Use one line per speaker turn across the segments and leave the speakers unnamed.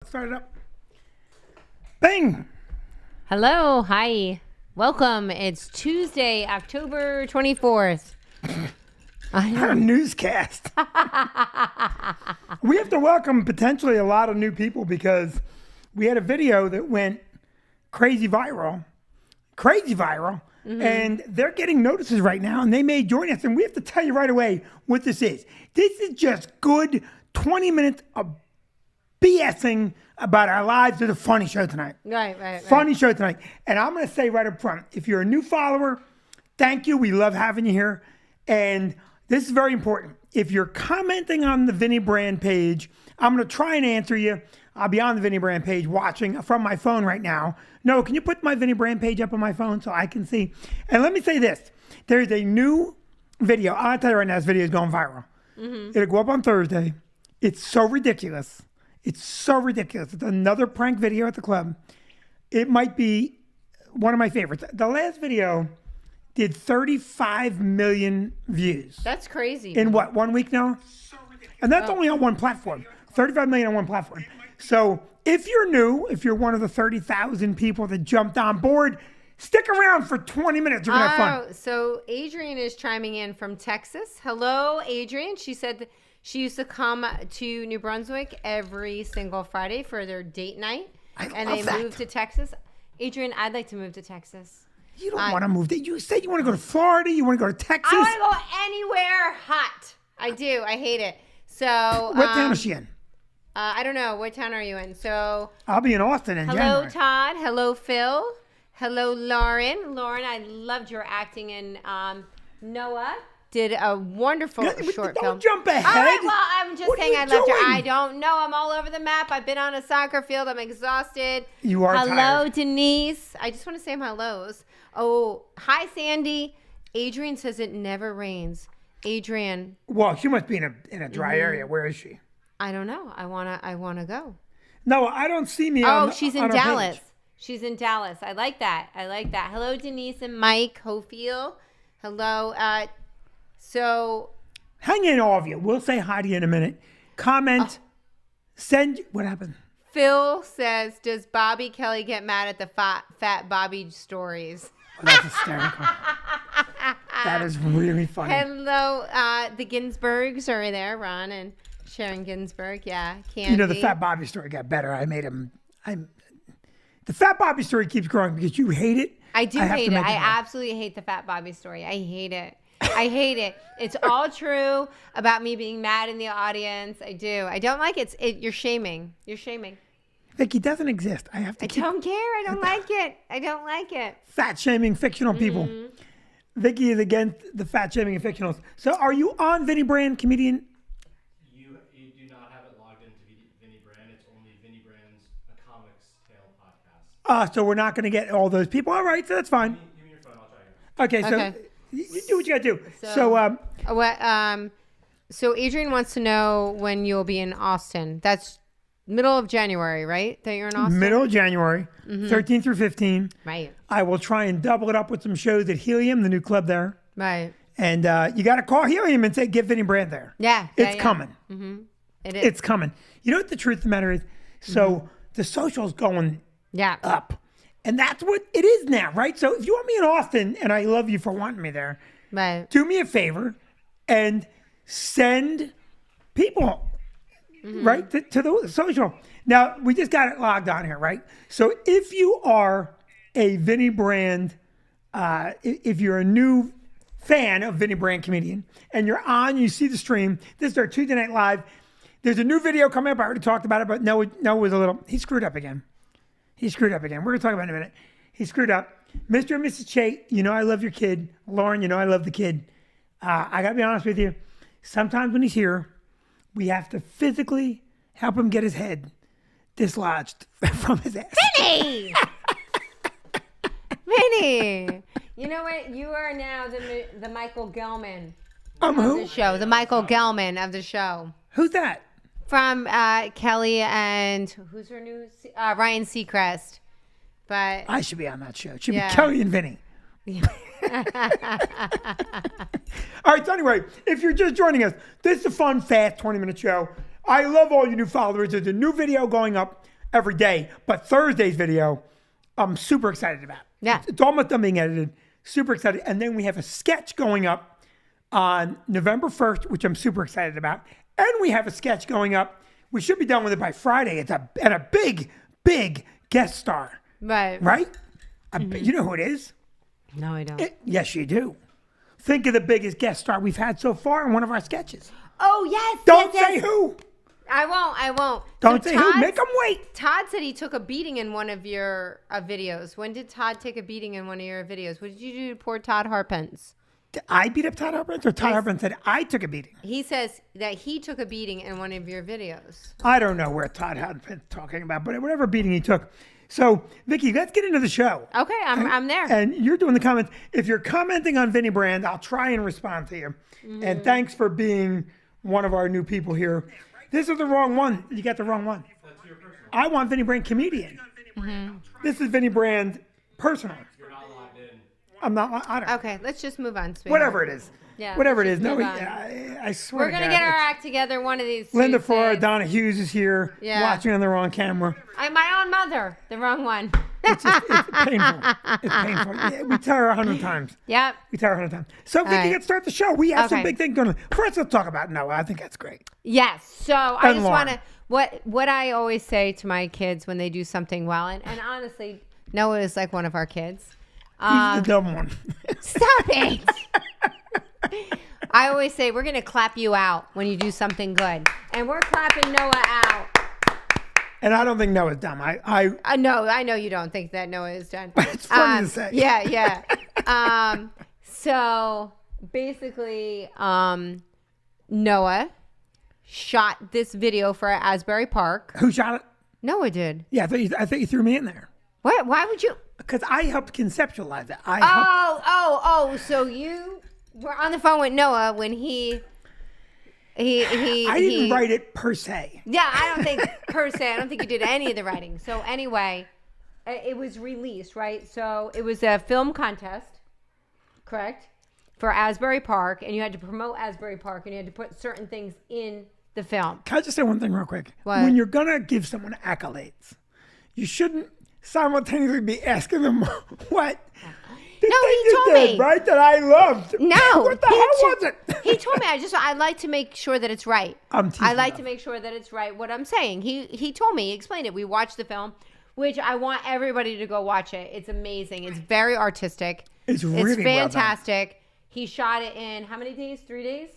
Start it up. Bang!
Hello, hi. Welcome. It's Tuesday, October 24th.
Our newscast. We have to welcome potentially a lot of new people because we had a video that went crazy viral, and they're getting notices right now, and they may join us, and we have to tell you right away what this is. This is just good 20 minutes of BSing about our lives. It's a funny show tonight.
Right.
Funny show tonight. And I'm going to say right up front, if you're a new follower, thank you. We love having you here. And this is very important. If you're commenting on the Vinny Brand page, I'm going to try and answer you. I'll be on the Vinny Brand page watching from my phone right now. No, can you put my Vinny Brand page up on my phone so I can see? And let me say this. There's a new video. I'll tell you right now, this video is going viral. It'll go up on Thursday. It's so ridiculous. It's so ridiculous. It's another prank video at the club. It might be one of my favorites. The last video did 35 million views.
That's crazy.
In what, 1 week now? And that's only on one platform. 35 million on one platform. So if you're new, if you're one of the 30,000 people that jumped on board, stick around for 20 minutes. You're going to have fun.
So Adrian is chiming in from Texas. Hello, Adrian. She said that she used to come to New Brunswick every single Friday for their date night. And they moved to Texas. Adrian, I'd like to move to Texas.
You don't want to move there. You said you want to go to Florida. You want to go to Texas.
I want to go anywhere hot. I do. I hate it. So
what town is she in?
I don't know. What town are you in? So
I'll be in Austin in
hello,
January.
Todd. Hello, Phil. Hello, Lauren. Lauren, I loved your acting in Noah. Did a wonderful short film.
Don't jump ahead.
All right, well, I'm just saying I loved her.
doing?
I don't know. I'm all over the map. I've been on a soccer field. I'm exhausted.
You are
Hello,
tired.
Denise. I just want to say my hellos. Oh, hi, Sandy. Adrian says it never rains. Adrian.
Well, she must be in a dry area. Where is she?
I don't know. I wanna go.
No, I don't see me.
She's in
on her
Dallas.
page.
She's in Dallas. I like that. Hello, Denise and Mike Hofield. Hello. So
Hang in, all of you. We'll say hi to you in a minute. Comment. Send. What happened?
Phil says, does Bobby Kelly get mad at the fat Bobby stories?
Oh, that's hysterical. That is really funny.
Hello, the Ginsburgs are there, Ron and Sharon Ginsburg. Yeah, Candy.
You know, the Fat Bobby story got better. I made him. The Fat Bobby story keeps growing because you hate it.
I do hate it. I absolutely hate the Fat Bobby story. I hate it. It's all true about me being mad in the audience. I do. I don't like it. You're shaming.
Vicky doesn't exist. I have to.
I don't care. I don't like it.
Fat shaming fictional people. Vicky is against the fat shaming of fictionals. So are you on Vinny Brand, comedian?
You do not have it logged into Vinny Brand. It's only Vinny Brand's A Comics Tale podcast.
So we're not going to get all those people. All right, so that's fine.
Give me your phone. I'll try it.
Okay,
Okay.
so you do what you got to do.
So Adrian wants to know when you'll be in Austin. That's middle of January, right? That you're in Austin?
Middle of January, 13 through 15.
Right.
I will try and double it up with some shows at Helium, the new club there.
Right.
And you got to call Helium and say, get Vinny Brand there.
Yeah.
It's coming.
It is.
It's coming. You know what the truth of the matter is? So the social's going up. And that's what it is now, right? So if you want me in Austin, and I love you for wanting me there,
Right.
do me a favor and send people, right, to the social. Now, we just got it logged on here, right? So if you are a Vinny Brand, if you're a new fan of Vinny Brand comedian, and you're on, you see the stream, this is our Tuesday Night Live. There's a new video coming up. I already talked about it, but Noah was a little, he screwed up again. We're going to talk about it in a minute. He screwed up. Mr. and Mrs. Chait, you know I love your kid. Lauren, you know I love the kid. I got to be honest with you. Sometimes when he's here, we have to physically help him get his head dislodged from his ass.
Vinny! You know what? You are now the Michael Gelman
Who?
of the show. The Michael Gelman of the show.
Who's that?
From Kelly and who's her new Ryan Seacrest. But
I should be on that show. It should
Yeah.
be Kelly and Vinny. All right, so anyway, if you're just joining us, this is a fun, fast 20-minute show. I love all you new followers. There's a new video going up every day. But Thursday's video, I'm super excited about.
Yeah.
It's almost done being edited. Super excited. And then we have a sketch going up on November 1st, which I'm super excited about. And we have a sketch going up. We should be done with it by Friday. It's a big, big guest star.
Right.
Right? You know who it is?
No, I don't.
Yes, you do. Think of the biggest guest star we've had so far in one of our sketches.
Oh, yes.
Don't
yes,
say
yes.
who.
I won't.
Don't
So
say who.
Todd's-
Make them wait.
Todd said he took a beating in one of your videos. When did Todd take a beating in one of your videos? What did you do to poor Todd Harpence?
Did I beat up Todd Harpence, or Todd Harpence said I took a beating?
He says that he took a beating in one of your videos.
I don't know where Todd Harpence is talking about, but whatever beating he took. So, Vicky, let's get into the show.
Okay, I'm there.
And you're doing the comments. If you're commenting on Vinny Brand, I'll try and respond to you. And thanks for being one of our new people here. This is the wrong one. You got the wrong one. I want Vinny Brand comedian. This is Vinny Brand personal.
You're not logged in.
I'm not. I don't.
Okay, let's just move on. Sweetheart.
Whatever it is.
Yeah,
Whatever it
let's
is.
just
No,
move on.
I swear.
We're
to
gonna
God,
get our
it's-
act together one of these.
Linda
Tuesdays.
Farrar, Donna Hughes is here,
Yeah.
watching on the wrong camera.
I'm my own mother. The wrong one.
It's painful. It's painful. Yeah, we tell her 100 times.
Yep.
We tell her 100 times. So, Vicky,
right.
let's start the show. We have some
Okay.
big things going on. First, let's talk about Noah. I think that's great.
Yes. So I
And
just
Lauren.
want to what I always say to my kids when they do something well, and honestly, Noah is like one of our kids.
He's the dumb one.
Stop it. I always say we're gonna clap you out when you do something good, and we're clapping Noah out.
And I don't think Noah's dumb.
No, I know you don't think that Noah is done.
It's funny to say.
Yeah. So basically, Noah shot this video for Asbury Park.
Who shot it?
Noah did.
Yeah, I thought you threw me in there.
What? Why would you?
Because I helped conceptualize it.
Oh! So you were on the phone with Noah when he
I didn't write it per se.
Yeah, I don't think per se. I don't think you did any of the writing. So anyway, it was released, right? So it was a film contest, correct, for Asbury Park, and you had to promote Asbury Park, and you had to put certain things in the film.
Can I just say one thing real quick?
What?
When you're going to give someone accolades, you shouldn't simultaneously be asking them what the
No,
thing
he
you
told
did,
me.
right, that I loved.
No,
What the
he
hell
to-
was it?
He told me. I like to make sure that it's right.
I'm teasing
I like
you.
to make sure that it's right. What I'm saying. He told me. He explained it. We watched the film, which I want everybody to go watch it. It's amazing. It's very artistic.
It's really well done.
fantastic. He shot it in how many days? 3 days.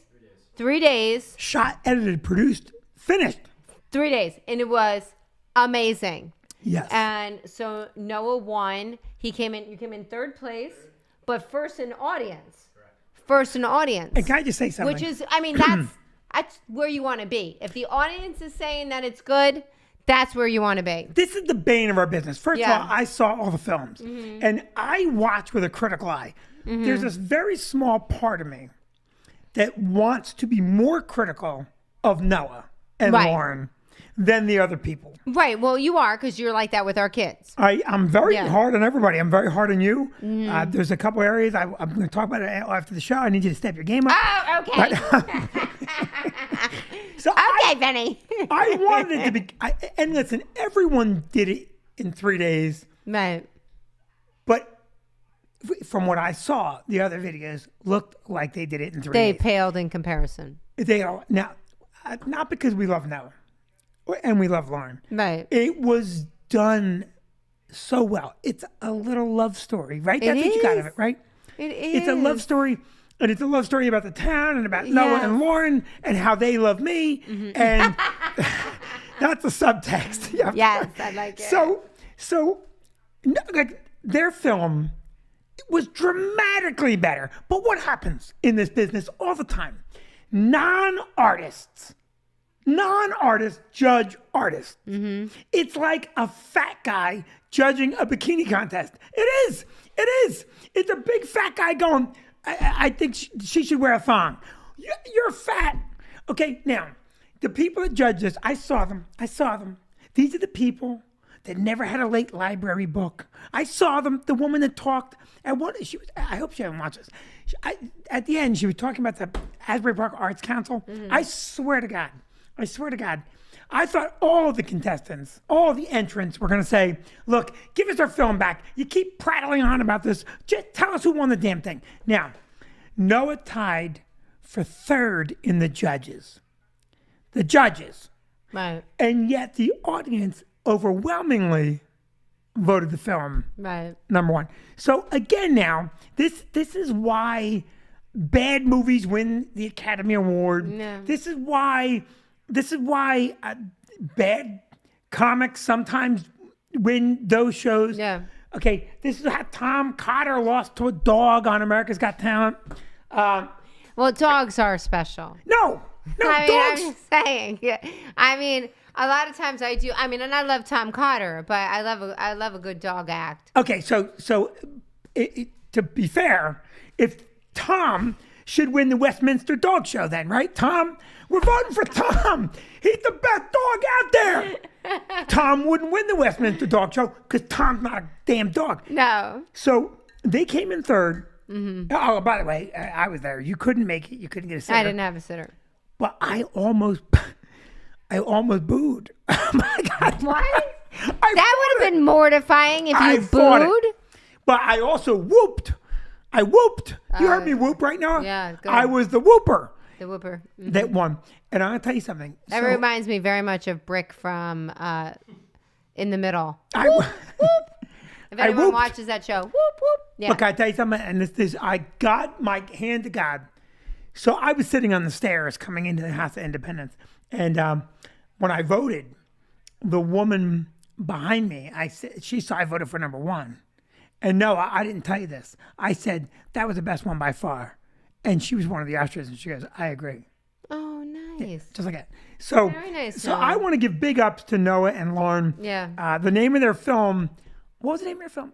3 days.
Shot, edited, produced, finished.
3 days, and it was amazing.
Yes.
And so Noah won. You came in third place, but first in audience. First in audience.
And can I just say something?
Which is, I mean, that's where you want to be. If the audience is saying that it's good, that's where you want to be.
This is the bane of our business. First
Yeah.
of all, I saw all the films, and I watch with a critical eye. There's this very small part of me that wants to be more critical of Noah and
Right.
Lauren than the other people.
Right. Well, you are, because you're like that with our kids.
I'm very
Yeah.
hard on everybody. I'm very hard on you. There's a couple areas I'm going to talk about it after the show. I need you to step your game up.
Oh, okay.
So
Okay, Benny.
I wanted it to be, and listen, everyone did it in 3 days.
Right.
But from what I saw, the other videos looked like they did it in 3
They
days.
paled in comparison.
They are now, not because we love Noah and we love Lauren.
Right.
It was done so well. It's a little love story, right?
It
That's what you got of
is.
it, right?
It is.
It's a love story. And it's a love story about the town and about Noah
Yes.
and Lauren and how they love me. And that's the subtext. Yeah.
Yes, I like it.
So, like their film was dramatically better. But what happens in this business all the time? Non-artists judge artists. It's like a fat guy judging a bikini contest. It is. It's a big fat guy going, I think she should wear a thong. You're fat. Okay, now, the people that judge this, I saw them. These are the people that never had a late library book. I saw them. The woman that talked at one. I hope she hasn't watched this. At the end, she was talking about the Asbury Park Arts Council. I swear to God, I thought all the contestants, all the entrants were going to say, look, give us our film back. You keep prattling on about this. Just tell us who won the damn thing. Now, Noah tied for third in the judges. The judges.
Right.
And yet the audience overwhelmingly voted the film
Right.
number one. So again now, this is why bad movies win the Academy Award.
Yeah.
This is why bad comics sometimes win those shows.
Yeah.
Okay, this is how Tom Cotter lost to a dog on America's Got Talent.
Well, dogs are special.
No,
I mean,
dogs.
I'm just saying. Yeah. I mean, a lot of times I do. I mean, and I love Tom Cotter, but I love a good dog act.
Okay, so to be fair, if Tom should win the Westminster Dog Show, then right, Tom, we're voting for Tom. He's the best dog out there. Tom wouldn't win the Westminster Dog Show because Tom's not a damn dog.
No.
So they came in third. Mm-hmm. Oh, by the way, I was there. You couldn't make it. You couldn't get a sitter.
I didn't have a sitter.
But I almost booed. Oh my God.
What?
I
That would have been mortifying if
I
you
fought it.
booed.
But I also whooped. I whooped. You heard me whoop right now?
Yeah, good.
I was the whooper
The whooper.
that won. And I'm going to tell you something.
That
So,
reminds me very much of Brick from In the Middle. If
I
anyone
whooped.
watches that show, whoop whoop. Yeah.
Look, I tell you something, and this I got my hand to God. So I was sitting on the stairs coming into the House of Independence, and when I voted, the woman behind me, she saw I voted for number one, and no, I didn't tell you this. I said that was the best one by far, and she was one of the ushers, and she goes, "I agree."
Oh, nice.
Just like that. So,
Very nice,
so
Noah.
I want to give big ups to Noah and Lauren.
Yeah.
The name of their film. What was the name of their film?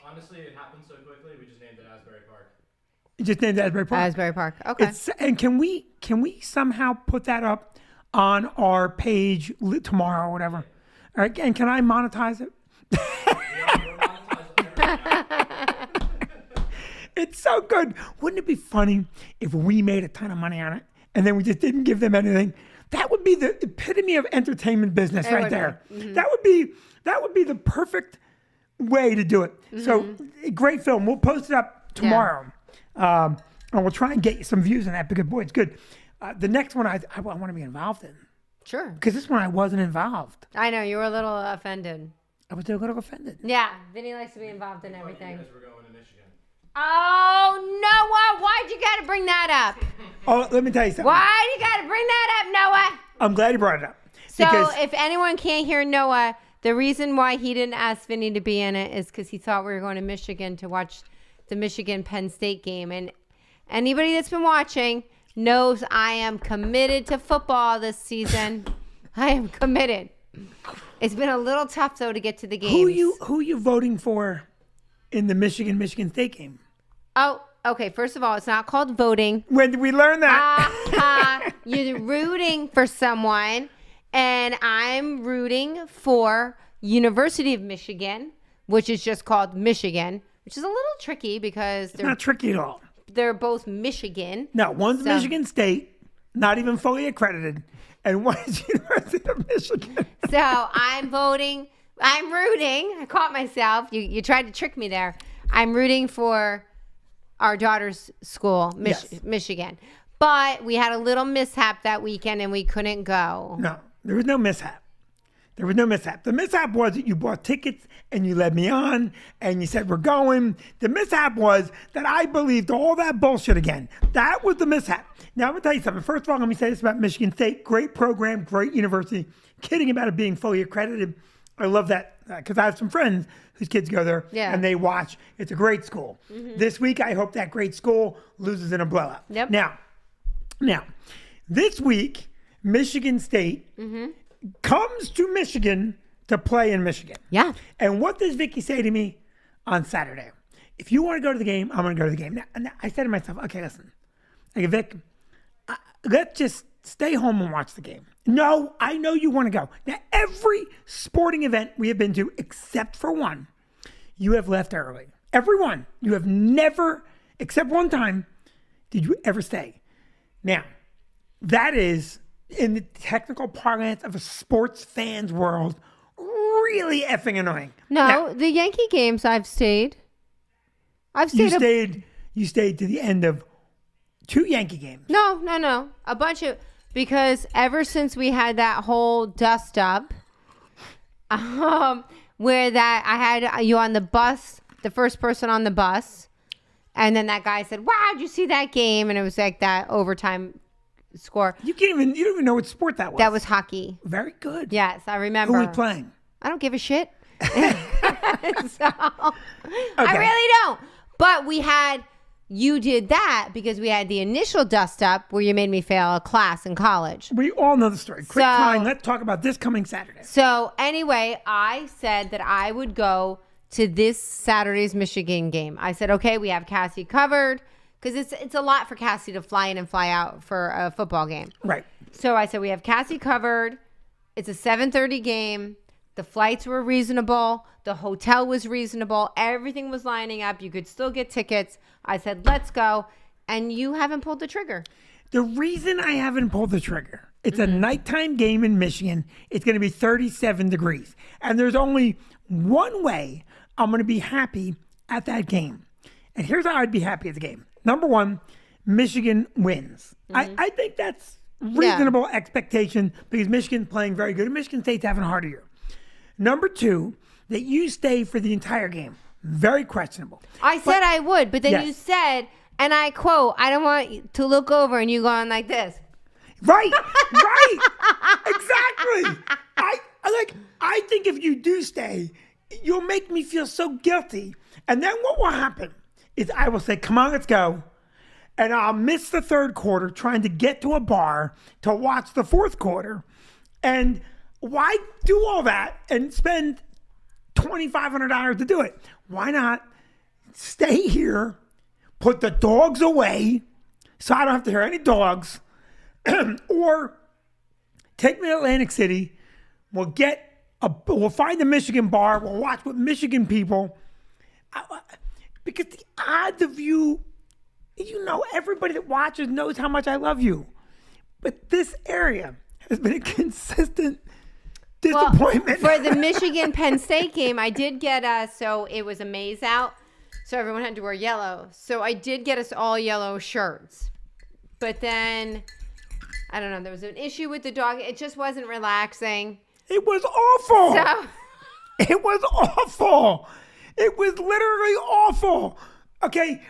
Honestly, it happened so quickly. We just named it Asbury Park.
You just named Asbury Park.
Asbury Park. Okay.
And can we somehow put that up on our page tomorrow or whatever? All right, and can I monetize it? It's so good. Wouldn't it be funny if we made a ton of money on it and then we just didn't give them anything? That would be the epitome of entertainment business right
would
there.
be. Mm-hmm.
That would be the perfect way to do it. So great film. We'll post it up tomorrow. And we'll try and get you some views on that because boy, it's good. The next one I want to be involved in
Sure.
because this one I wasn't involved.
I know you were a little offended.
I was a little offended.
Yeah, Vinny likes to be involved in everything.
Because we're going to Michigan.
Oh, Noah, why'd you gotta bring that up?
Oh, let me tell you something.
Why'd you gotta bring that up, Noah?
I'm glad you brought it up.
So
because
if anyone can't hear Noah, the reason why he didn't ask Vinny to be in it is because he thought we were going to Michigan to watch the Michigan-Penn State game. And anybody that's been watching knows I am committed to football this season. I am committed. It's been a little tough, though, to get to the games.
who you voting for in the Michigan State game?
Oh, okay. First of all, it's not called voting.
When did we learn that?
You're rooting for someone, and I'm rooting for University of Michigan, which is just called Michigan, which is a little tricky because
It's not tricky at all.
they're both Michigan.
No, one's
So-
Michigan State, not even fully accredited, and one is University of Michigan.
So I'm voting. I'm rooting. I caught myself. You tried to trick me there. I'm rooting for our daughter's school,
Yes.
Michigan. But we had a little mishap that weekend and we couldn't go.
No, there was no mishap. There was no mishap. The mishap was that you bought tickets and you led me on and you said, we're going. The mishap was that I believed all that bullshit again. That was the mishap. Now, I'm going to tell you something. First of all, let me say this about Michigan State. Great program, great university. Kidding about it being fully accredited. I love that because I have some friends whose kids go there and they watch. It's a great school. This week, I hope that great school loses in a blowout.
Yep.
Now, this week, Michigan State comes to Michigan to play in Michigan.
Yeah.
And what does Vicky say to me on Saturday? If you want to go to the game, I'm going to go to the game. Now, I said to myself, okay, listen. I go, Vic, let's just stay home and watch the game. No, I know you want to go. Now, every sporting event we have been to, except for one, you have left early. Every one. You have never, except one time, did you ever stay. Now, that is in the technical parlance of a sports fan's world, really effing annoying.
No, the Yankee games I've stayed.
You stayed to the end of 2 Yankee games.
No. A bunch of, because ever since we had that whole dust up, where that I had you on the bus, the first person on the bus, and then that guy said, "Wow, did you see that game?" And it was like that overtime score.
You don't even know what sport that was.
That was hockey.
Very good.
Yes, I remember.
Who was playing?
I don't give a shit. I really don't. But you did that because we had the initial dust up where you made me fail a class in college.
We all know the story. Quick time. Let's talk about this coming Saturday.
So anyway, I said that I would go to this Saturday's Michigan game. I said, okay, we have Cassie covered because it's a lot for Cassie to fly in and fly out for a football game.
Right.
So I said, we have Cassie covered. It's a 7:30 game. The flights were reasonable. The hotel was reasonable. Everything was lining up. You could still get tickets. I said, let's go. And you haven't pulled the trigger.
The reason I haven't pulled the trigger, it's a nighttime game in Michigan. It's going to be 37 degrees. And there's only one way I'm going to be happy at that game. And here's how I'd be happy at the game. Number one, Michigan wins. I think that's reasonable expectation because Michigan's playing very good. And Michigan State's having a harder year. Number two, that you stay for the entire game. Very questionable.
I said I would, but then you said, and I quote, I don't want you to look over and you going like this.
Right. Exactly. I think if you do stay, you'll make me feel so guilty. And then what will happen is I will say, come on, let's go. And I'll miss the third quarter trying to get to a bar to watch the fourth quarter. And why do all that and spend $2,500 to do it? Why not stay here, put the dogs away so I don't have to hear any dogs, or take me to Atlantic City. We'll find a Michigan bar. We'll watch with Michigan people. Because the odds of everybody that watches knows how much I love you. But this area has been a consistent disappointment.
Well, for the Michigan-Penn State game, I did get so it was a maze out, so everyone had to wear yellow. So I did get us all yellow shirts. But then, I don't know, there was an issue with the dog. It just wasn't relaxing.
It was awful.
So,
it was awful. It was literally awful. Okay,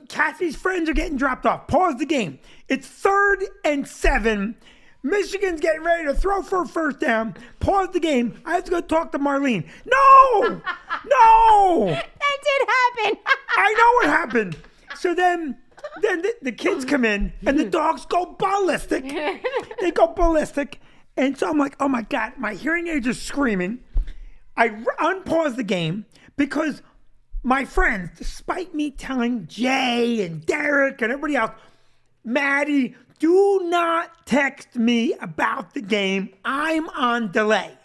Cassie's friends are getting dropped off. Pause the game. It's 3rd and 7. Michigan's getting ready to throw for a first down. Pause the game. I have to go talk to Marlene. No!
That did happen.
I know what happened. So then the kids come in and the dogs go ballistic. They go ballistic. And so I'm like, oh my God, my hearing aids are screaming. I unpause the game because my friends, despite me telling Jay and Derek and everybody else, Maddie, do not text me about the game. I'm on delay.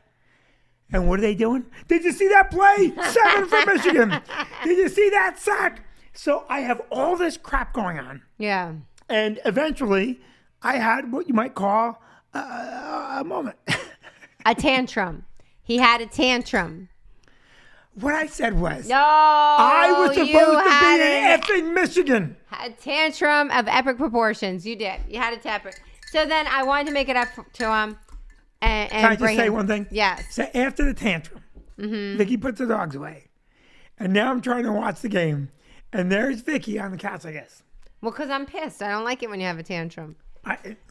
And what are they doing? Did you see that play? 7 for Michigan. Did you see that sack? So I have all this crap going on.
Yeah.
And eventually, I had what you might call a moment.
A tantrum. He had a tantrum.
What I said was,
no,
I was supposed to be in effing Michigan.
A tantrum of epic proportions. You did. You had a temper. So then I wanted to make it up to him. And
Can I just say one thing?
Yes.
So after the tantrum, Vicky puts the dogs away. And now I'm trying to watch the game. And there's Vicky on the couch, I guess.
Well, because I'm pissed. I don't like it when you have a tantrum.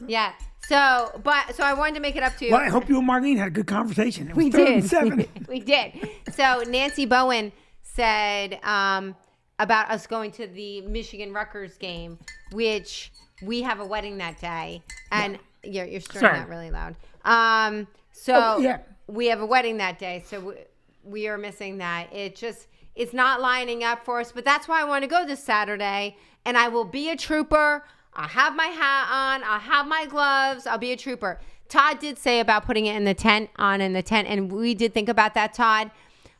Yeah.
So I wanted to make it up to you.
Well, I hope you and Marlene had a good conversation. It was
we
3rd
did.
and 7.
We did. So Nancy Bowen said about us going to the Michigan-Rutgers game, which we have a wedding that day. And you're stirring that really loud. We have a wedding that day. So we are missing that. It's not lining up for us. But that's why I want to go this Saturday. And I will be a trooper. I'll have my hat on. I'll have my gloves. I'll be a trooper. Todd did say about putting it in the tent, and we did think about that, Todd,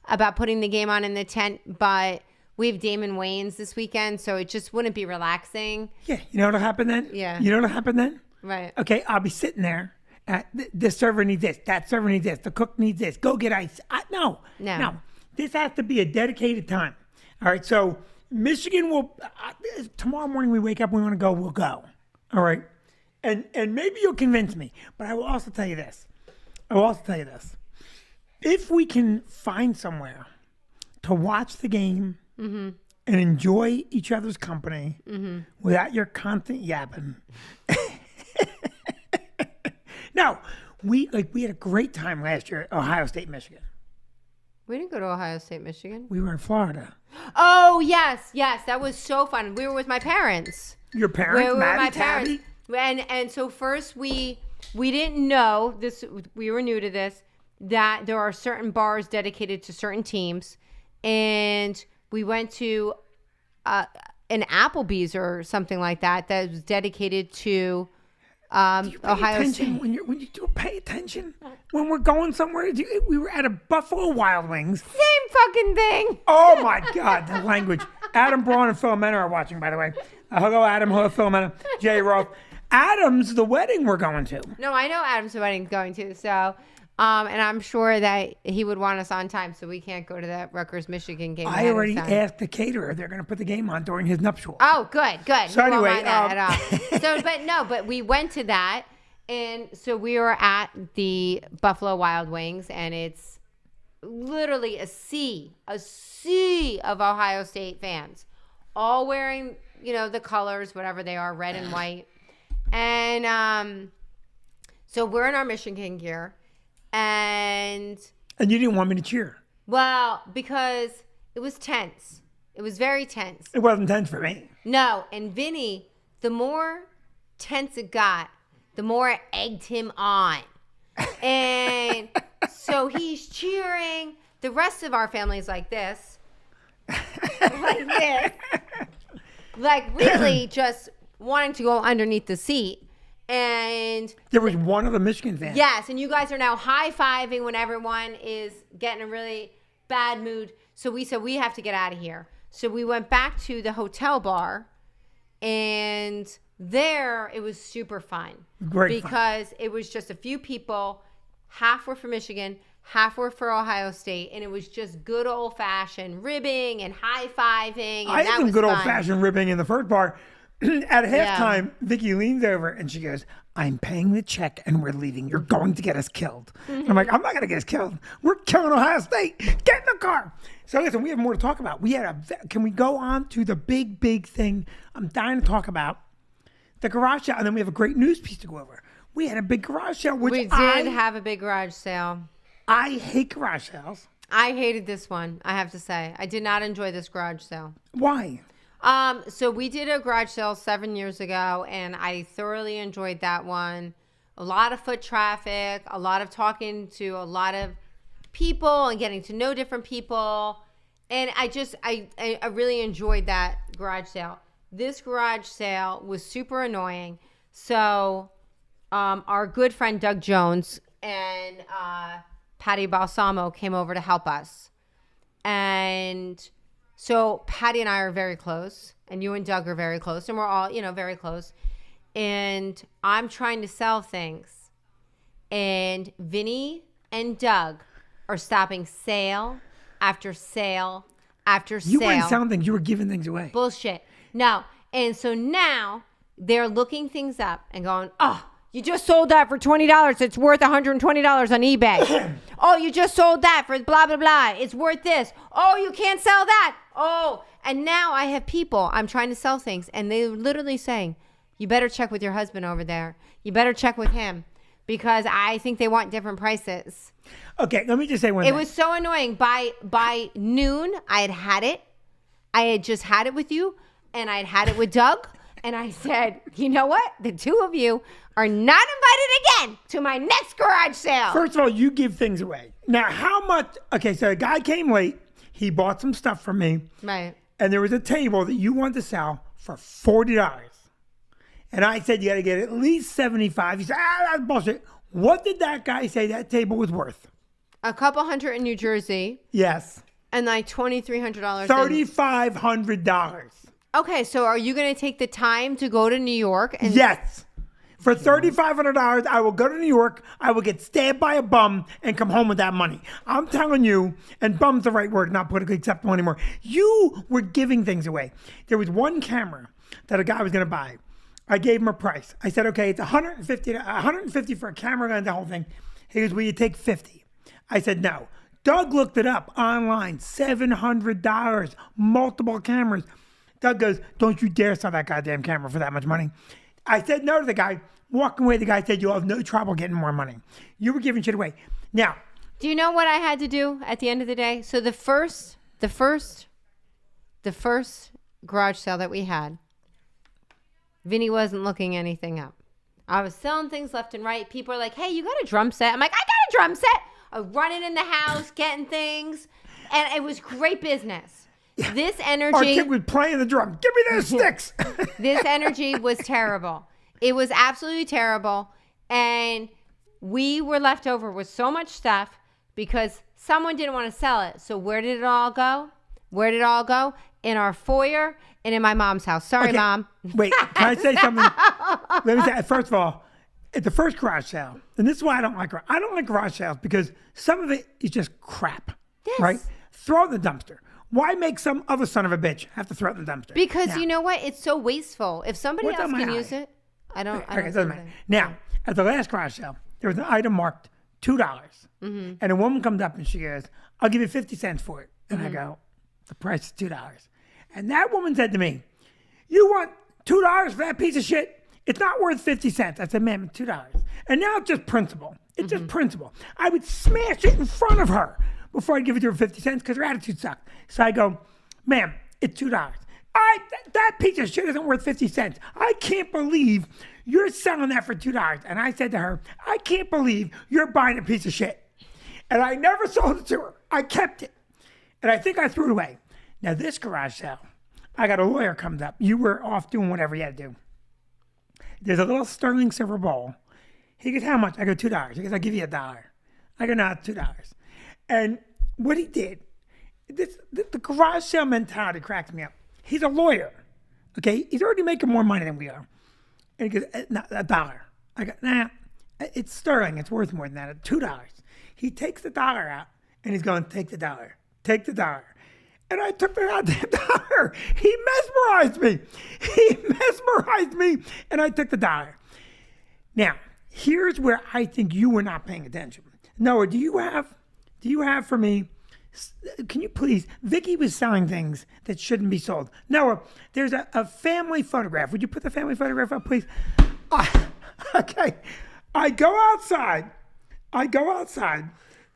about putting the game on in the tent, but we have Damon Wayans this weekend, so it just wouldn't be relaxing.
Yeah, you know what'll happen then?
Yeah.
You know what'll happen then?
Right.
Okay, I'll be sitting there, This server needs this. That server needs this. The cook needs this. Go get ice. No. This has to be a dedicated time. All right. So Michigan will. Tomorrow morning we wake up. We want to go. We'll go. All right. And maybe you'll convince me. But I will also tell you this. If we can find somewhere to watch the game and enjoy each other's company without your constant yapping. No, we had a great time last year at Ohio State, Michigan.
We didn't go to Ohio State, Michigan.
We were in Florida.
Oh, yes. That was so fun. We were with my parents.
Your parents?
We were with
Maddie,
my
Tabby?
parents. And so first we didn't know this. We were new to this, that there are certain bars dedicated to certain teams. And we went to an Applebee's or something like that was dedicated to Ohio State.
When you do pay attention when we're going somewhere. We were at a Buffalo Wild Wings.
Same fucking thing.
Oh my God, the language. Adam Braun and Philomena are watching, by the way. Hello, Adam. Hello, Philomena. Jay Roth. Adam's the wedding we're going to.
No, I know Adam's wedding going to. So, and I'm sure that he would want us on time, so we can't go to the Rutgers Michigan game.
I already asked the caterer. They're going to put the game on during his nuptials.
Oh, good.
So
We won't
anyway,
mind that at all. But we went to that, and so we were at the Buffalo Wild Wings, and it's literally a sea of Ohio State fans, all wearing, the colors, whatever they are, red and white. And so we're in our Michigan gear. And
you didn't want me to cheer.
Well, because it was tense. It was very tense.
It wasn't tense for me.
No. And Vinny, the more tense it got, the more I egged him on. And so he's cheering. The rest of our family's like this. Like this. Like really just wanting to go underneath the seat. And
there was one of the Michigan fans.
Yes, and you guys are now high-fiving when everyone is getting a really bad mood. So we said we have to get out of here. So we went back to the hotel bar, and there it was super fun.
Great
because
fun.
It was just a few people. Half were for Michigan, half were for Ohio State, and it was just good old-fashioned ribbing and high-fiving.
I had some good old-fashioned ribbing in the first bar. At halftime, Vicky leans over and she goes, "I'm paying the check and we're leaving. You're going to get us killed." And I'm like, "I'm not going to get us killed. We're killing Ohio State. Get in the car." So listen, we have more to talk about. Can we go on to the big thing I'm dying to talk about? The garage sale. And then we have a great news piece to go over. We had a big garage sale.
We did have a big garage sale.
I hate garage sales.
I hated this one, I have to say. I did not enjoy this garage sale.
Why?
So we did a garage sale 7 years ago, and I thoroughly enjoyed that one. A lot of foot traffic, a lot of talking to a lot of people and getting to know different people. And I really enjoyed that garage sale. This garage sale was super annoying. So our good friend Doug Jones and Patty Balsamo came over to help us. And so Patty and I are very close, and you and Doug are very close, and we're all, very close. And I'm trying to sell things, and Vinny and Doug are stopping sale after sale after sale.
You weren't selling things. You were giving things away.
Bullshit. No. And so now they're looking things up and going, "Oh, you just sold that for $20. It's worth $120 on eBay. Oh, you just sold that for blah, blah, blah. It's worth this. Oh, you can't sell that. Oh." And now I have people, I'm trying to sell things, and they're literally saying, "You better check with your husband over there. You better check with him, because I think they want different prices."
Okay, let me just say one thing.
It was so annoying. By noon, I had it. I had just had it with you, and I had it with Doug. And I said, "You know what? The two of you are not invited again to my next garage sale."
First of all, you give things away. Now, how much? Okay, so a guy came late. He bought some stuff from me.
Right.
And there was a table that you wanted to sell for $40. And I said, "You got to get at least 75. He said, "That's bullshit." What did that guy say that table was worth?
A couple hundred in New Jersey.
Yes.
And like $2,300.
$3,500.
Okay, so are you going to take the time to go to New York? And
Yes. For $3,500, I will go to New York, I will get stabbed by a bum, and come home with that money. I'm telling you, and bum's the right word, not politically acceptable anymore. You were giving things away. There was one camera that a guy was going to buy. I gave him a price. I said, okay, it's $150 for a camera and the whole thing. He goes, will you take 50? I said, no. Doug looked it up online, $700, multiple cameras. Doug goes, don't you dare sell that goddamn camera for that much money. I said no to the guy. Walking away, the guy said, you'll have no trouble getting more money. You were giving shit away. Now.
Do you know what I had to do at the end of the day? So the first garage sale that we had, Vinny wasn't looking anything up. I was selling things left and right. People are like, hey, you got a drum set? I'm like, I got a drum set. I was running in the house, getting things. And it was great business. Yeah. This energy. Our
kid was playing the drum. Give me those sticks.
This energy was terrible. It was absolutely terrible. And we were left over with so much stuff because someone didn't want to sell it. So where did it all go? Where did it all go? In our foyer and in my mom's house. Sorry, okay. Mom.
Wait, can I say something? Let me say, first of all, at the first garage sale, and this is why I don't like garage sales because some of it is just crap, yes. Right? Throw it in the dumpster. Why make some other son of a bitch have to throw it in the dumpster?
Because
now,
you know what? It's so wasteful. If somebody else can use it, I don't.
Okay, it doesn't matter. Now, at the last garage sale, there was an item marked $2. Mm-hmm. And a woman comes up and she goes, I'll give you 50 cents for it. And I go, the price is $2. And that woman said to me, you want $2 for that piece of shit? It's not worth 50 cents. I said, ma'am, it's $2. And now it's just principle. It's just principle. I would smash it in front of her before I'd give it to her 50 cents because her attitude sucked. So I go, ma'am, it's $2. That piece of shit isn't worth 50 cents. I can't believe you're selling that for $2. And I said to her, I can't believe you're buying a piece of shit. And I never sold it to her. I kept it. And I think I threw it away. Now this garage sale, I got a lawyer comes up. You were off doing whatever you had to do. There's a little sterling silver bowl. He goes, how much? I go, $2. He goes, I'll give you $1. I go, no, it's $2. And what he did, the garage sale mentality cracks me up. He's a lawyer, okay? He's already making more money than we are. And he goes, no, $1. I go, nah, it's sterling. It's worth more than that. $2. He takes the $1 out, and he's going, take the $1. Take the $1. And I took the goddamn $1. He mesmerized me, and I took the $1. Now, here's where I think you were not paying attention. Noah, do you have for me, can you please, Vicky was selling things that shouldn't be sold. Noah, there's a family photograph. Would you put the family photograph up, please? Okay. I go outside,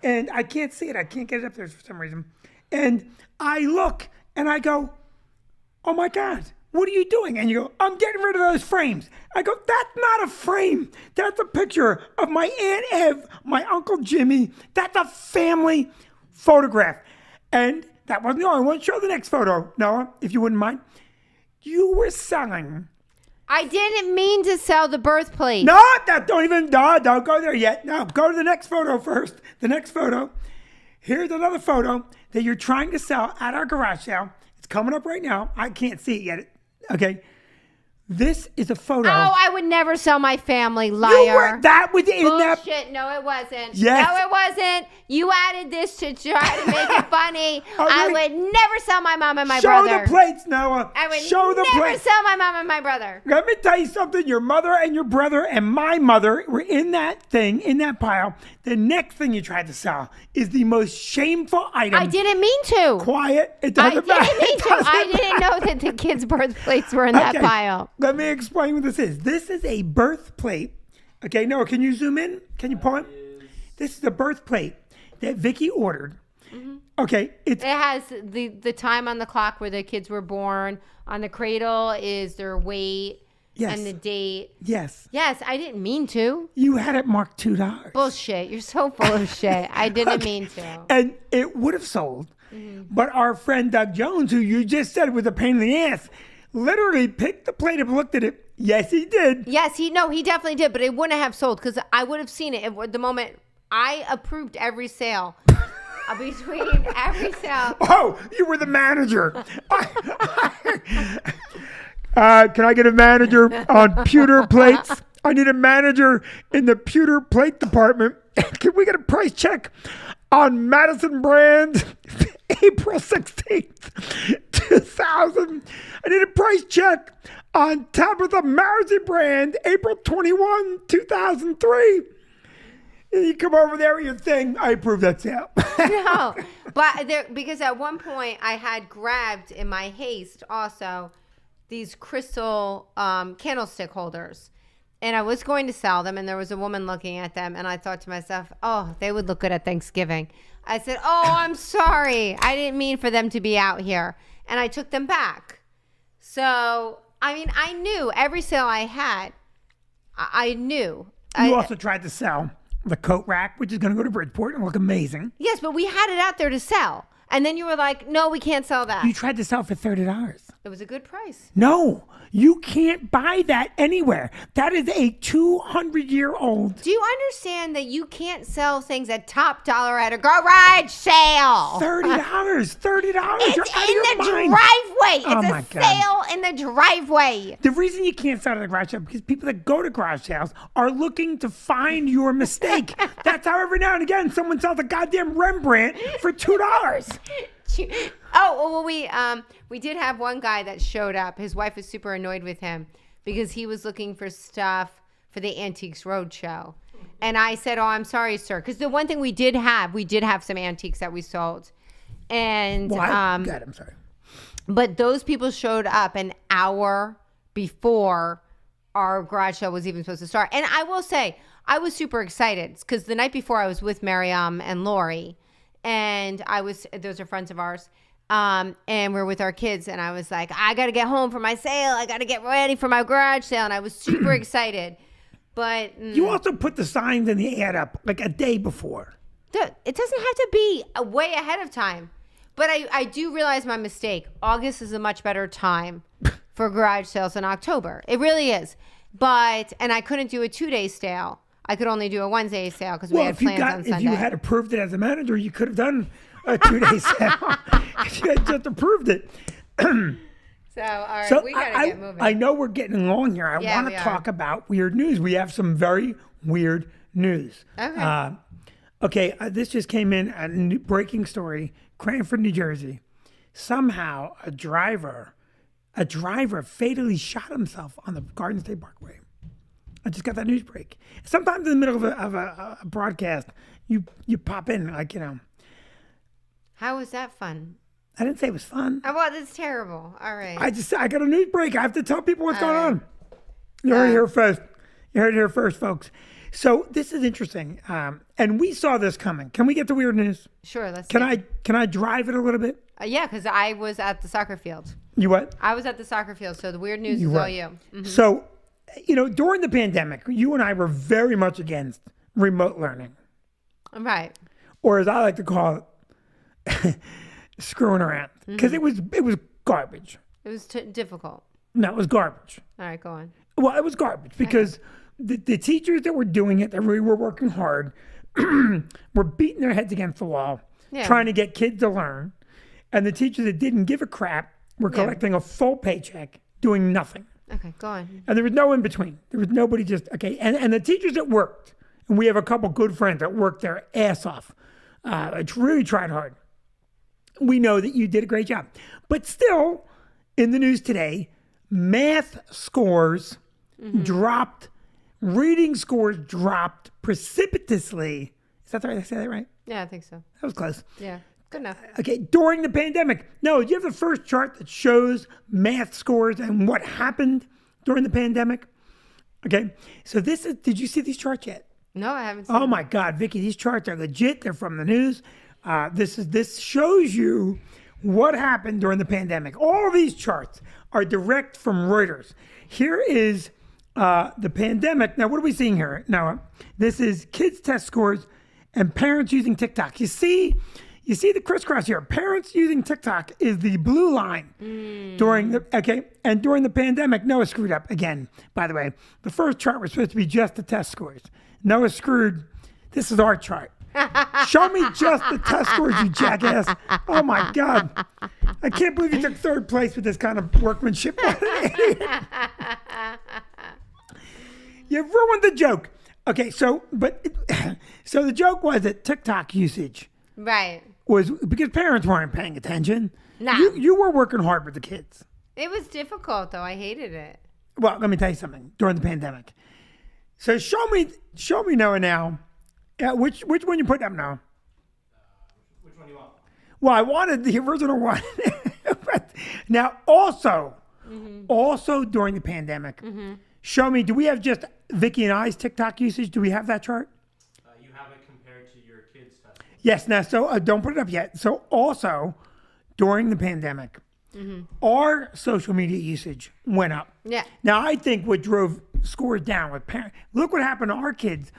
and I can't see it. I can't get it up there for some reason. And I look, and I go, oh my God, what are you doing? And you go, I'm getting rid of those frames. I go, that's not a frame. That's a picture of my Aunt Ev, my Uncle Jimmy. That's a family photograph. And that wasn't the only one. Show the next photo, Noah, if you wouldn't mind. You were selling.
I didn't mean to sell the birthplace.
No, don't go there yet. No, go to the next photo first. The next photo. Here's another photo that you're trying to sell at our garage sale. It's coming up right now. I can't see it yet. Okay. This is a photo.
Oh, I would never sell my family, liar.
That was in that.
Bullshit. No, it wasn't.
Yes.
No, it wasn't. You added this to try to make it funny. I would never sell my mom and my brother.
Show the plates, Noah.
I would never sell my mom and my brother.
Let me tell you something. Your mother and your brother and my mother were in that thing, in that pile. The next thing you tried to sell is the most shameful item.
I didn't mean to.
Quiet. It doesn't matter.
I didn't know that the kids' birth plates were in that pile.
Let me explain what this is. This is a birth plate. Okay, Noah, can you zoom in? Can you pull it? This is a birth plate that Vicky ordered. Mm-hmm. Okay. It
has the time on the clock where the kids were born. On the cradle is their weight and the date.
Yes.
Yes, I didn't mean to.
You had it marked $2.
Bullshit. You're so full of shit. I didn't mean to.
And it would have sold. Mm-hmm. But our friend Doug Jones, who you just said was a pain in the ass, literally picked the plate up and looked at it. Yes, he did.
Yes, he definitely did. But it wouldn't have sold because I would have seen it at the moment. I approved every sale. Between every sale.
Oh, you were the manager. Can I get a manager on pewter plates? I need a manager in the pewter plate department. Can we get a price check on Madison Brand, April 16th, 2000? I need a price check on Tabitha Marzi Brand, April 21, 2003. You come over there with your thing. I approve that sale.
No, but because at one point I had grabbed in my haste also these crystal candlestick holders, and I was going to sell them, and there was a woman looking at them, and I thought to myself, oh, they would look good at Thanksgiving. I said, oh, I'm sorry. I didn't mean for them to be out here, and I took them back. So, I mean, I knew every sale I had, I knew.
You also tried to sell the coat rack, which is going to go to Bridgeport and look amazing.
Yes, but we had it out there to sell. And then you were like, no, we can't sell that.
You tried to sell for $30.
It was a good price.
No, you can't buy that anywhere. That is a 200-year-old.
Do you understand that you can't sell things at top dollar at a garage sale?
$30. $30.
It's
You're out of
in
your
the
mind.
driveway.
Oh,
It's
my
a
God.
sale in the driveway.
The reason you can't sell at a garage sale because people that go to garage sales are looking to find your mistake. That's how every now and again someone sells a goddamn Rembrandt for $2.
Oh, well, we did have one guy that showed up. His wife was super annoyed with him because he was looking for stuff for the Antiques Roadshow. And I said, oh, I'm sorry, sir. Because the one thing we did have some antiques that we sold. And
God, I'm sorry.
but those people showed up an hour before our garage sale was even supposed to start. And I will say, I was super excited because the night before I was with Miriam and Lori, and those are friends of ours, and we're with our kids, and I was like, I got to get home for my sale. I got to get ready for my garage sale, and I was super excited. But
You also put the signs in the ad up like a day before.
it doesn't have to be way ahead of time. But I do realize my mistake. August is a much better time for garage sales than October. It really is. And I couldn't do a 2-day sale. I could only do a Wednesday sale because we had plans on Sunday.
If you had approved it as a manager, you could have done a 2-day sale. If you had just approved it.
So, all right, we got to get moving.
I know we're getting along here. I want to talk about weird news. We have some very weird news.
Okay.
This just came in, a new breaking story. Cranford, New Jersey. Somehow a driver fatally shot himself on the Garden State Parkway. I just got that news break. Sometimes in the middle of a broadcast, you pop in like,
How was that fun?
I didn't say it was fun.
Well, that's terrible. All right.
I got a news break. I have to tell people what's going on. You heard it here first. You heard it here first, folks. So this is interesting, and we saw this coming. Can we get the weird news?
Sure, let's
Can I drive it a little bit?
Yeah, because I was at the soccer field.
You what?
I was at the soccer field, so the weird news is all you. Mm-hmm.
So, during the pandemic, you and I were very much against remote learning.
Right.
Or as I like to call it, screwing around. Because it was garbage.
It was difficult.
No, it was garbage.
All right, go on.
Well, it was garbage because the teachers that were doing it, that really were working hard, were beating their heads against the wall, trying to get kids to learn. And the teachers that didn't give a crap were collecting a full paycheck, doing nothing.
Okay, go on.
And there was no in between. There was nobody just, okay. And the teachers that worked, and we have a couple good friends that worked their ass off, really tried hard. We know that you did a great job. But still, in the news today, math scores dropped, reading scores dropped precipitously. Is that right? Did I say that right?
Yeah, I think so.
That was close.
Yeah, good enough.
Okay, during the pandemic. No, you have the first chart that shows math scores and what happened during the pandemic. Okay, so did you see these charts yet?
No, I haven't seen
Oh my God, Vicky, these charts are legit. They're from the news. This shows you what happened during the pandemic. All these charts are direct from Reuters. Here is the pandemic. Now, what are we seeing here, Noah? This is kids' test scores and parents using TikTok. You see the crisscross here. Parents using TikTok is the blue line during the pandemic. Noah screwed up again. By the way, the first chart was supposed to be just the test scores. Noah screwed. This is our chart. Show me just the test scores, you jackass. Oh my God. I can't believe you took third place with this kind of workmanship. You ruined the joke. Okay, so so the joke was that TikTok usage
Right.
was because parents weren't paying attention.
Nah.
You were working hard with the kids.
It was difficult though. I hated it.
Well, let me tell you something. During the pandemic, so show me Noah now. Which one you put up now?
Which one do you want?
Well, I wanted the original one. But now, also during the pandemic, show me. Do we have just Vicky and I's TikTok usage? Do we have that chart?
You have it compared to your kids' test.
Yes. Now, so don't put it up yet. So also during the pandemic, our social media usage went up.
Yeah.
Now, I think what drove scores down with parents. Look what happened to our kids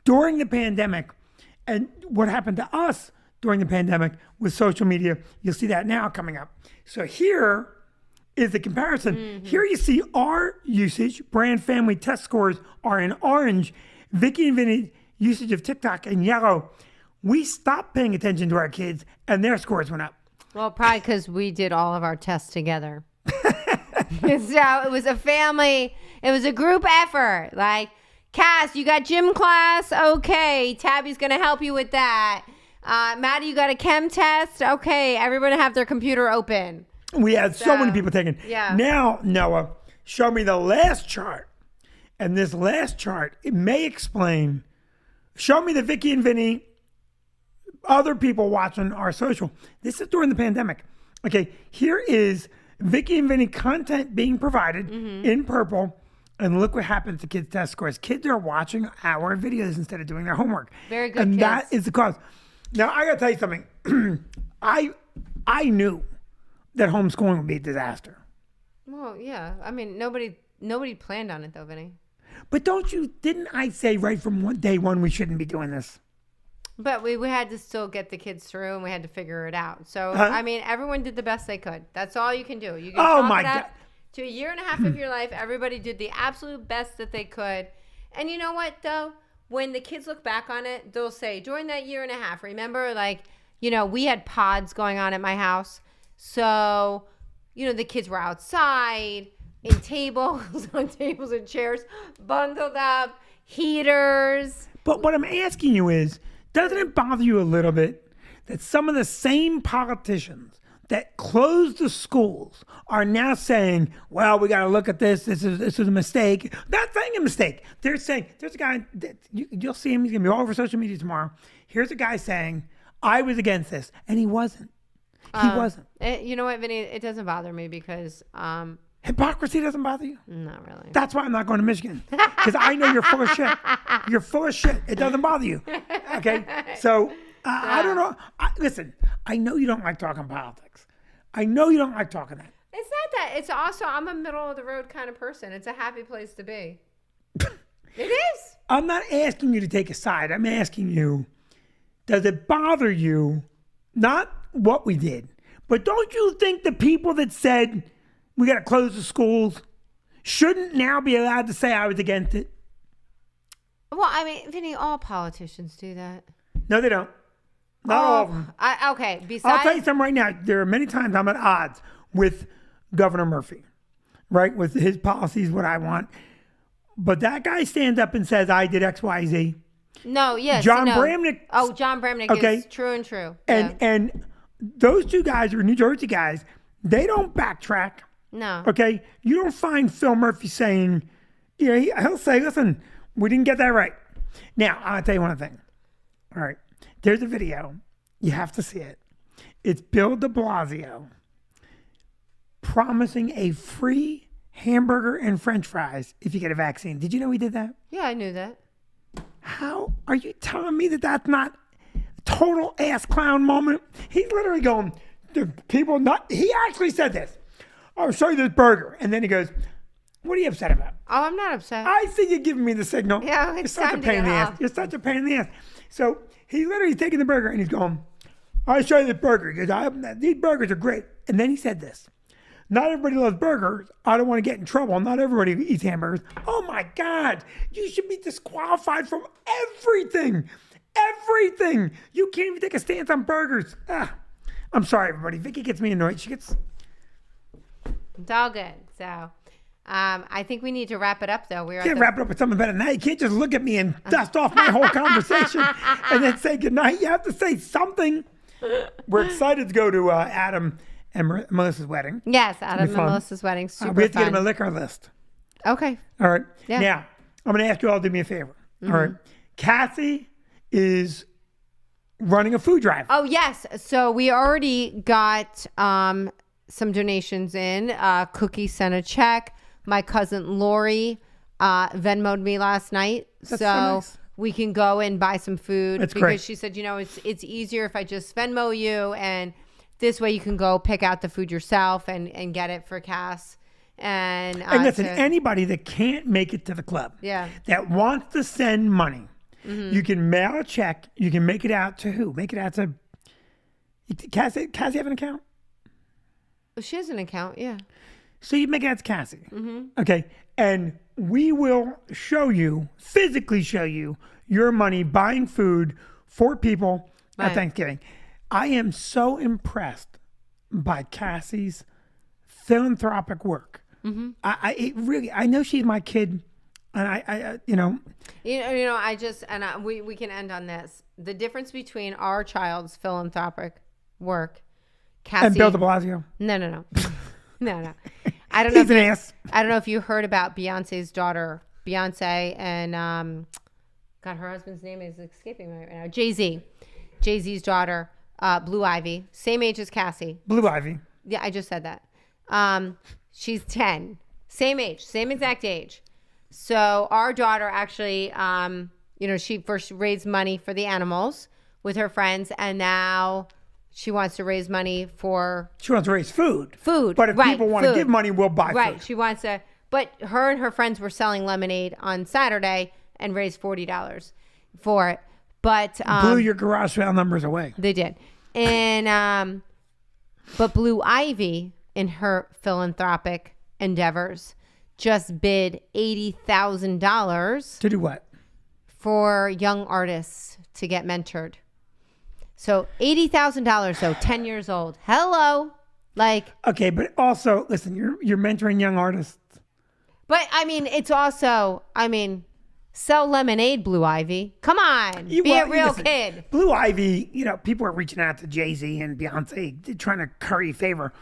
during the pandemic, and what happened to us during the pandemic with social media. You'll see that now coming up. So here is the comparison. Here you see our usage, brand family test scores are in orange. Vicky and Vinny usage of TikTok in yellow. We stopped paying attention to our kids, and their scores went up.
Well, probably because we did all of our tests together. So it was a family. It was a group effort. Like, Cass, you got gym class? Okay. Tabby's going to help you with that. Maddie, you got a chem test? Okay. Everyone have their computer open.
We had so many people taking.
Yeah.
Now, Noah, show me the last chart. And this last chart, it may explain. Show me the Vicky and Vinny, other people watching our social. This is during the pandemic. Okay, here is Vicky and Vinny content being provided in purple. And look what happens to kids' test scores. Kids are watching our videos instead of doing their homework.
Very good,
and
kids.
that is the cause. Now, I got to tell you something. I knew that homeschooling would be a disaster.
Well, yeah. I mean, nobody planned on it though, Vinny.
But didn't I say right from day one we shouldn't be doing this?
But we had to still get the kids through, and we had to figure it out. So, I mean, everyone did the best they could. That's all you can do. You can chalk it up to a year and a half of your life. Everybody did the absolute best that they could. And you know what, though? When the kids look back on it, they'll say, during that year and a half, remember, like, we had pods going on at my house. So, the kids were outside, in tables, on tables and chairs, bundled up, heaters.
But what I'm asking you is, doesn't it bother you a little bit that some of the same politicians that closed the schools are now saying, well, we got to look at this. This is a mistake. Not saying a mistake. They're saying, there's a guy, you'll see him. He's going to be all over social media tomorrow. Here's a guy saying, I was against this. And he wasn't. He wasn't.
You know what, Vinny? It doesn't bother me because...
Hypocrisy doesn't bother you?
Not really.
That's why I'm not going to Michigan. Because I know you're full of shit. You're full of shit. It doesn't bother you. Okay? So, I don't know. Listen, I know you don't like talking politics. I know you don't like talking that.
It's not that. It's also, I'm a middle of the road kind of person. It's a happy place to be. It is.
I'm not asking you to take a side. I'm asking you, does it bother you, not what we did, but don't you think the people that said, we got to close the schools, shouldn't now be allowed to say I was against it?
Well, I mean, Vinny, all politicians do that.
No, they don't. Not all of them.
Okay, besides...
I'll tell you something right now. There are many times I'm at odds with Governor Murphy, right? With his policies, what I want. But that guy stands up and says, I did X, Y, Z.
No, yes.
John Bramnick.
Oh, John Bramnick is true and true.
And those two guys are New Jersey guys. They don't backtrack.
No.
Okay? You don't find Phil Murphy saying, he'll say, listen, we didn't get that right. Now, I'll tell you one thing. All right. There's a video. You have to see it. It's Bill de Blasio promising a free hamburger and french fries if you get a vaccine. Did you know he did that?
Yeah, I knew that.
How are you telling me that that's not a total ass clown moment? He's literally going, the people not, he actually said this. I'll show you this burger. And then he goes, what are you upset about?
Oh, I'm not upset.
I see you giving me the signal.
Yeah,
it's such a pain in the ass. You're such a pain in the ass. So he's literally taking the burger and he's going, I'll show you this burger. He goes, these burgers are great. And then he said this. Not everybody loves burgers. I don't want to get in trouble. Not everybody eats hamburgers. Oh my God. You should be disqualified from everything. Everything. You can't even take a stance on burgers. I'm sorry, everybody. Vicky gets me annoyed.
It's all good. So, I think we need to wrap it up, though. We're
You can't wrap it up with something better than that. You can't just look at me and dust off my whole conversation and then say goodnight. You have to say something. We're excited to go to Adam and Melissa's wedding.
Yes, Adam and
fun.
Melissa's wedding. Super
We have to
fun.
get him a liquor list.
Okay.
All right.
Yeah.
Now, I'm going to ask you all to do me a favor. All right. Kathy is running a food drive.
Oh, yes. So we already got some donations in. Cookie sent a check. My cousin Lori Venmo'd me last night.
That's
so
nice.
we can go and buy some food.
That's
because
great.
she said, it's easier if I just Venmo you. And this way you can go pick out the food yourself and get it for Cass. And
listen, anybody that can't make it to the club,
Yeah.
that wants to send money, you can mail a check. You can make it out to who? Make it out to Cassie. Cassie have an account?
She has an account, yeah.
So you make it out to Cassie. Okay. And we will physically show you your money buying food for people
Right.
at Thanksgiving. I am so impressed by Cassie's philanthropic work. I know she's my kid, and I
we can end on this. The difference between our child's philanthropic work, Cassie,
and Bill de Blasio.
No. No. I don't know.
He's an ass.
I don't know if you heard about Beyonce's daughter, Beyonce, and God, her husband's name is escaping me right now. Jay-Z. Jay-Z's daughter, Blue Ivy, same age as Cassie.
Blue Ivy.
Yeah, I just said that. She's 10. Same age, same exact age. So our daughter actually, she first raised money for the animals with her friends, and now she wants to raise money for
She wants to raise food.
food.
But if
Right,
people want to
food.
give money, we'll buy
Right,
food.
she wants to. But her and her friends were selling lemonade on Saturday and raised $40 for it. But
Blew your garage sale numbers away.
they did. And but Blue Ivy, in her philanthropic endeavors, just bid $80,000
To do what?
for young artists to get mentored. So $80,000, so 10 years old. Hello.
Okay, but also, listen, you're mentoring young artists.
But I mean, it's also, sell lemonade, Blue Ivy. Come on. Be a real
listen,
kid.
Blue Ivy, people are reaching out to Jay-Z and Beyonce, trying to curry favor.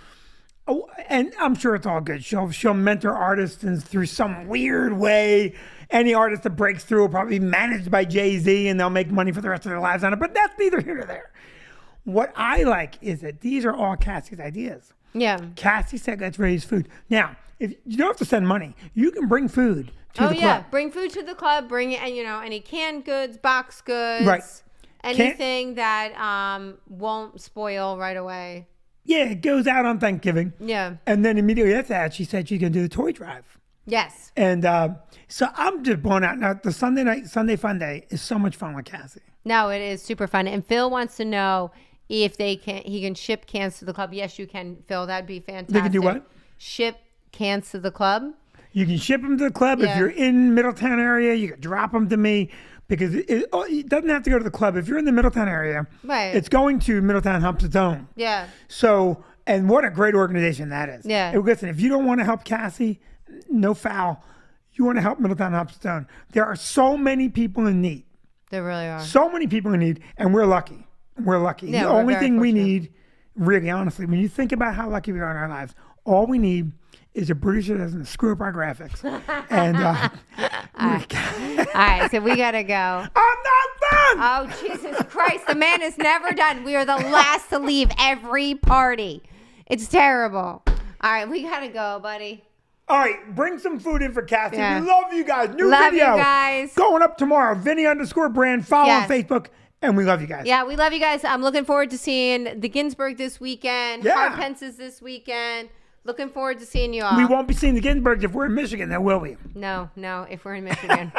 Oh, and I'm sure it's all good. She'll mentor artists and through some weird way. Any artist that breaks through will probably be managed by Jay-Z and they'll make money for the rest of their lives on it. But that's neither here nor there. What I like is that these are all Cassie's ideas.
Yeah.
Cassie said, let's raise food. Now, if you don't have to send money, you can bring food to the club.
Bring food to the club. Bring it, and any canned goods, box goods,
Right.
anything that won't spoil right away.
Yeah, it goes out on Thanksgiving.
Yeah.
And then immediately after that, she said she's going to do the toy drive.
Yes.
And so I'm just blown out. Now, the Sunday Fun Day is so much fun with Cassie.
No, it is super fun. And Phil wants to know if he can ship cans to the club. Yes, you can, Phil. That'd be fantastic.
They can do what?
Ship cans to the club.
You can ship them to the club.
Yeah.
If you're in Middletown area, you can drop them to me because it doesn't have to go to the club. If you're in the Middletown area,
Right.
it's going to Middletown Humps its own.
Yeah.
So, and what a great organization that is.
Yeah.
And listen, if you don't want to help Cassie, no foul. You want to help Middletown Humps its own. There are so many people in need.
There really are.
So many people in need, and we're lucky. We're lucky.
Yeah,
The
we're
only
very
thing we
fortunate.
need, really honestly, when you think about how lucky we are in our lives, all we need is a producer that doesn't screw up our graphics. And
All right, so we got to go.
I'm not done.
Oh, Jesus Christ. The man is never done. We are the last to leave every party. It's terrible. All right, we got to go, buddy.
All right, bring some food in for Cassie.
Yeah.
We love you guys. New
Love
video
you guys.
going up tomorrow. Vinny_brand. Follow
Yes.
on Facebook, and we love you guys.
Yeah, we love you guys. I'm looking forward to seeing the Ginsburg this weekend.
Yeah.
Hard Pence's this weekend. Looking forward to seeing you all.
We won't be seeing the Ginsburgs if we're in Michigan, though, will we?
No, if we're in Michigan.